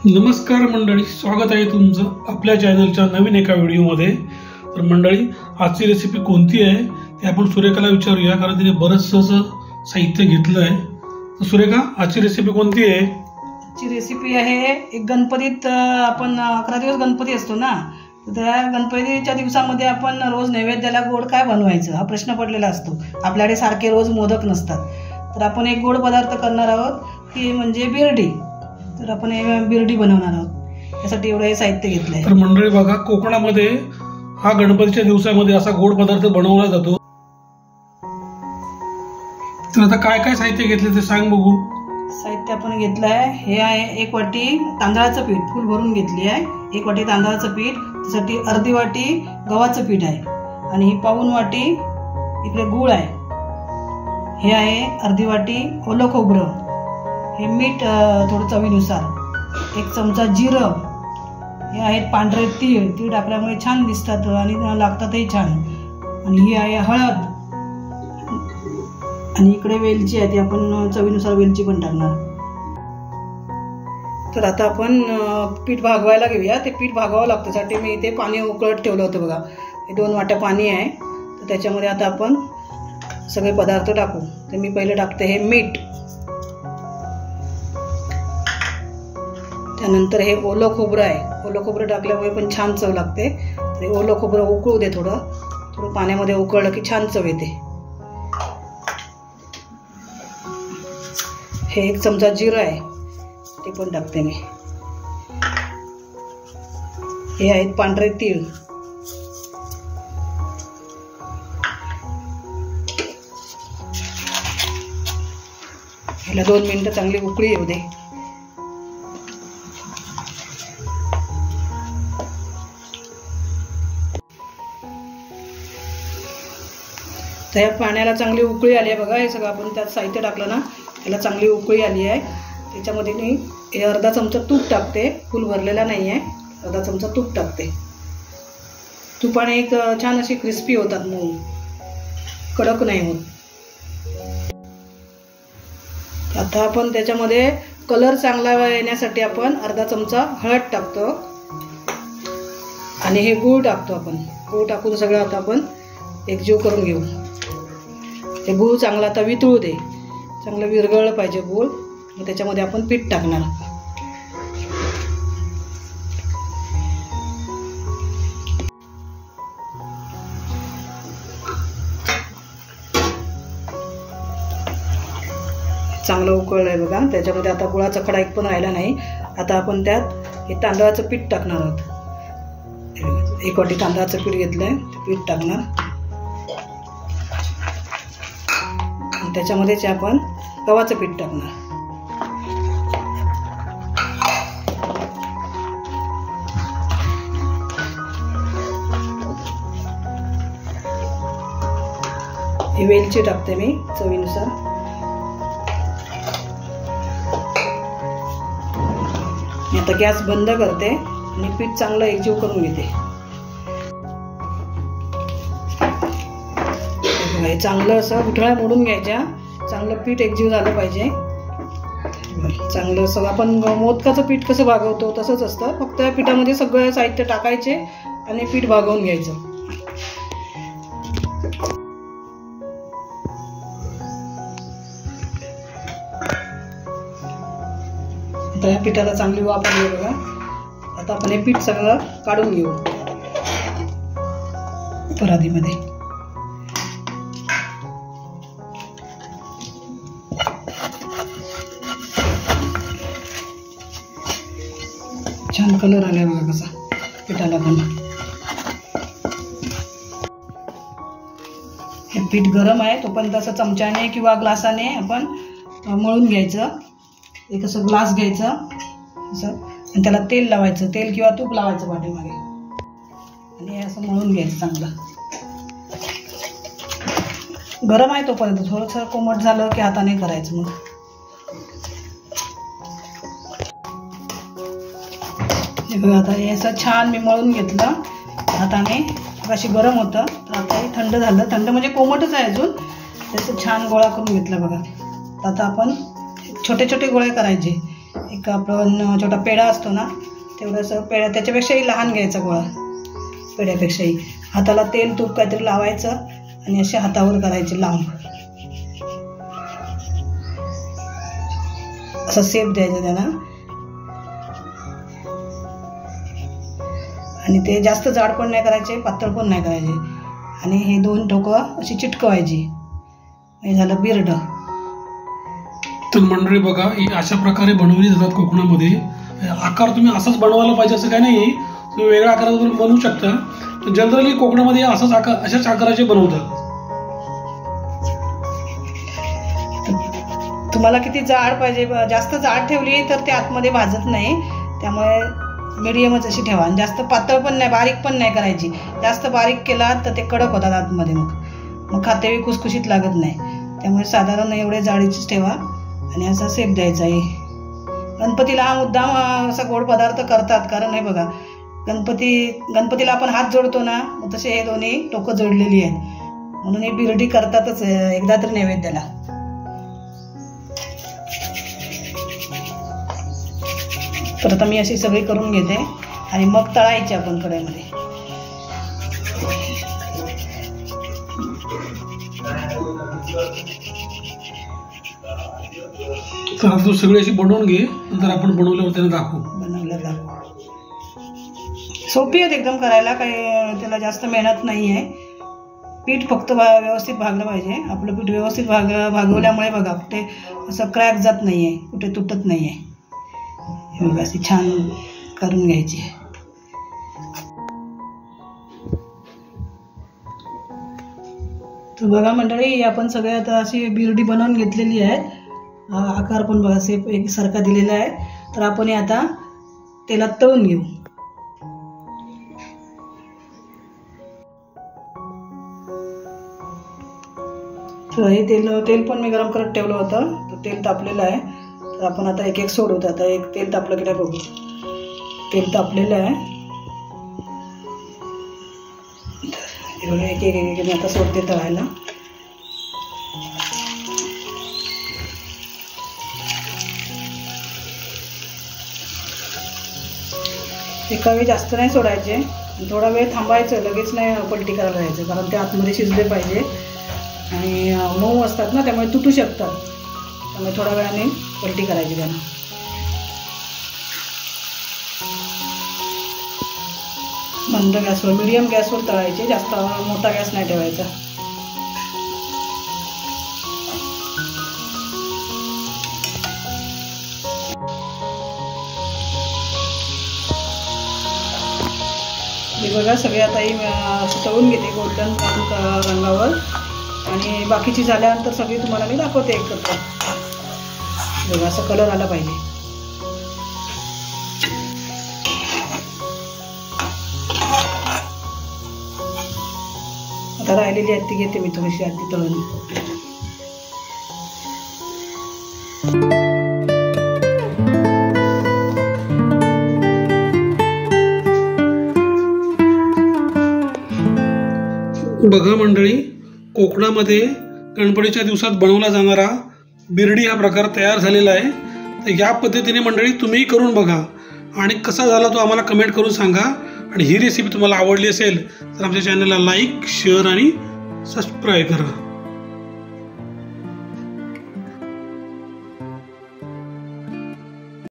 नमस्कार मंडळी, स्वागत आहे तुमचं आपल्या चॅनलच्या नवीन एका व्हिडिओमध्ये। तर मंडळी, आजची रेसिपी कोणती आहे ते आपण सुरेखाला विचारूया, कारण तिने बरंचसं साहित्य घेतलं आहे। तर सुरेखा, आजची रेसिपी कोणती आहे? आजची रेसिपी आहे एक गणपतीत आपण 11 दिवस गणपती असतो ना, तर त्या गणपतीच्या दिवसामध्ये आपण रोज नैवेद्याला गोड काय बनवायचं हा प्रश्न पडलेला असतो। आपल्याकडे सारखे रोज मोदक नसतात, तर आपण एक गोड पदार्थ करणार आहोत की म्हणजे बिर्डी। तर आपण हे बिर्डी बनवणार आहोत, त्यासाठी एवढं हे साहित्य घेतलंय। तर मंडळी बघा, कोकणामध्ये हा गणपतीच्या दिवसामध्ये असा गोड पदार्थ बनवला जातो। तर आता काय काय साहित्य घेतले ते सांग बघू। साहित्य आपण घेतलं आहे, हे आहे 1 वाटी तांदळाचं पीठ फुल भरून घेतली आहे। 1 वाटी तांदळाचं पीठ, त्यासाठी अर्धी वाटी गव्हाचं पीठ आहे, आणि ही पाऊण वाटी इकडे गूळ आहे। हे आहे अर्धी वाटी ओलं खोबरं, हे मीठ थोडं चवीनुसार, 1 चमचा जिरं, हे आहेत पांढरे तीळ, तीळ टाकल्यामुळे छान दिसतात आणि लागतातही छान, आणि ही आहे हळद, आणि इकडे वेलची आहे, ती आपण चवीनुसार वेलची पण टाकणार। तर आता आपण पीठ भागवायला घेऊया। ते पीठ भागावं लागतं, त्यासाठी मी इथे पाणी उकळत ठेवलं होतं बघा। हे 2 वाट्या पाणी आहे, तर त्याच्यामध्ये आता आपण सगळे पदार्थ टाकू। तर मी पहिले टाकते हे मीठ, त्यानंतर हे ओलं खोबरं आहे। ओलं खोबरं टाकल्यामुळे पण छान चव लागते। तर हे ओलं खोबरं उकळू दे, थोडं पाण्यामध्ये उकळलं की छान चव येते। हे 1 चमचा जिरं आहे, ते पण टाकते मी। हे आहेत पांढरे तीळ, ह्याला 2 मिनिटं चांगली उकळी येऊ दे। तर या पाण्याला चांगली उकळी आली आहे बघा। हे सगळं आपण त्यात साहित्य टाकलं ना, त्याला चांगली उकळी आली आहे। त्याच्यामध्ये मी हे अर्धा चमचा तूप टाकते, फुल भरलेला नाही आहे, अर्धा चमचा तूप टाकते। तुपाने एक छान अशी क्रिस्पी होतात, मऊ, कडक नाही होत। आता आपण त्याच्यामध्ये कलर चांगला येण्यासाठी आपण अर्धा चमचा हळद टाकतो, आणि हे गूळ टाकतो आपण। गूळ टाकून सगळं आता आपण एकजीव करून घेऊ। ते गूळ चांगला आता वितळू दे, चांगलं विरघळलं पाहिजे गूळ। मग त्याच्यामध्ये आपण पीठ टाकणार। चांगलं उकळलंय बघा, त्याच्यामध्ये आता गुळाचा खडा एक पण राहिला नाही। आता आपण त्यात हे तांदळाचं पीठ टाकणार आहोत। 1 वाटी तांदळाचं पीठ घेतलंय, ते पीठ टाकणार, आणि त्याच्यामध्येच आपण गव्हाचं पीठ टाकणार। हे वेलची टाकते मी चवीनुसार। आता गॅस बंद करते आणि पीठ चांगलं एकजीव करून घेते। हे चांगलं असं गुठळ्या मोडून घ्यायच्या, चांगलं पीठ एकजीव झालं पाहिजे। चांगलं असं आपण मोदकाचं पीठ कसं भागवतो तसंच असतं, फक्त या पिठामध्ये सगळं साहित्य टाकायचे आणि पीठ भागवून घ्यायचं। आता या पिठाला चांगली वाफ आली बघा। आता आपण हे पीठ सगळं काढून घेऊ परातीमध्ये। छान कलर आलाय बघा कसा पिठाला पण। हे पीठ गरम आहे, तोपर्यंत असं चमच्याने किंवा ग्लासाने आपण मळून घ्यायचं। एक असं ग्लास घ्यायचं असं, आणि त्याला तेल लावायचं, तेल किंवा तूप लावायचं पाठीमागे, आणि असं मळून घ्यायचं चांगलं। गरम आहे तोपर्यंत, थोडंसं कोमट झालं की हाताने करायचं। मग हे बघा, आता हे असं छान मी मळून घेतलं हाताने। अशी गरम होतं, तर आता हे थंड झालं, थंड म्हणजे कोमटच आहे अजून। त्याचं छान गोळा करून घेतला बघा। आता आपण छोटे छोटे गोळे करायचे, एक आपण छोटा पेढा असतो ना तेवढंसं पेढा, त्याच्यापेक्षाही लहान घ्यायचा गोळा, पेढ्यापेक्षाही. हाताला तेल तूप काहीतरी लावायचं आणि असे हातावर करायचे लांब, असं शेप द्यायचा त्यांना. आणि ते जास्त जाड पण नाही करायचे, पातळ पण नाही करायचे. आणि हे 2 ठोकं अशी चिटकवायची. हे झालं बिर्ड. तर मंडळी बघा, ही अशा प्रकारे बनवली जातात कोकणामध्ये. आकार तुम्ही असाच बनवायला पाहिजे असं काही नाही, तुम्ही वेगळ्या आकारात बनवू शकता. तर जनरली कोकणामध्ये असाच आकार, अशाच आकाराचे बनवतात. तुम्हाला किती जाड पाहिजे, जास्त जाड ठेवली तर ते आतमध्ये भाजत नाही, त्यामुळे मीडियमच अशी ठेवा. आणि जास्त पातळ पण नाही, बारीक पण नाही करायची. जास्त बारीक केला तर ते कडक होतात आतमध्ये, मग खातेही खुसखुशीत लागत नाही. त्यामुळे साधारण एवढे जाडीचीच ठेवा आणि असा शेप द्यायचा आहे. गणपतीला हा मुद्दाम असा गोड पदार्थ करतात, कारण हे बघा गणपतीला आपण हात जोडतो ना, मग तसे हे दोन्ही टोकं जोडलेली आहेत, म्हणून ही बिर्डी करतातच एकदा तरी नैवेद्याला. तर आता मी अशी सगळी करून घेते आणि मग तळायची आपण कढईमध्ये. तर आता तू सगळी अशी बनवून घे, नंतर आपण बनवल्यावर त्यांना दाखवू. सोपी आहेत एकदम करायला, काही त्याला जास्त मेहनत नाही आहे. पीठ फक्त व्यवस्थित भागलं पाहिजे. आपलं पीठ व्यवस्थित भागवल्यामुळे बघा कुठे असं क्रॅक जात नाही आहे, कुठे तुटत नाही आहे. हे बघा अशी छान करून घ्यायची. तर बघा मंडळी, आपण सगळ्या आता अशी बिर्डी बनवून घेतलेली आहे. आकार पण बघा शेप एकसारखा दिलेला आहे. तर आपण हे आता तेलात तळून घेऊ. तर हे तेल पण मी गरम करत ठेवलं होतं, तर तेल तापलेलं आहे. तर आपण आता एक एक सोडू. आता एक तेल तापलं की नाही बघू. तेल तापलेलं आहे. हे बघा एक एक मी आता सोडते तळायला. एका वेळी जास्त नाही सोडायचे, थोडा वेळ थांबायचं, लगेच नाही पलटी करायला जायचं, कारण ते आतमध्ये शिजले पाहिजे आणि मऊ असतात ना, त्यामुळे तुटू शकतात. त्यामुळे थोड्या वेळाने पलटी करायची त्यांना. मंद गॅसवर, मीडियम गॅसवर तळायचे, जास्त मोठा गॅस नाही ठेवायचा. हे बघा सगळे आता ही तळून घेते गोल्डन ब्राऊन रंगावर, आणि बाकीची झाल्यानंतर सगळी तुम्हाला मी दाखवते एकत्र. बघा असं कलर आला पाहिजे. आता राहिलेली आहेत ती घेते मी थोडीशी आधी तळून. बघा मंडळी, कोकणामध्ये गणपतीच्या दिवसात बनवला जाणारा बिर्डी हा प्रकार तयार झालेला आहे. तर या पद्धतीने मंडळी तुम्ही करून बघा आणि कसा झाला तो आम्हाला कमेंट करून सांगा. आणि ही रेसिपी तुम्हाला आवडली असेल तर आमच्या चॅनलला लाईक, शेअर आणि सबस्क्राईब करा.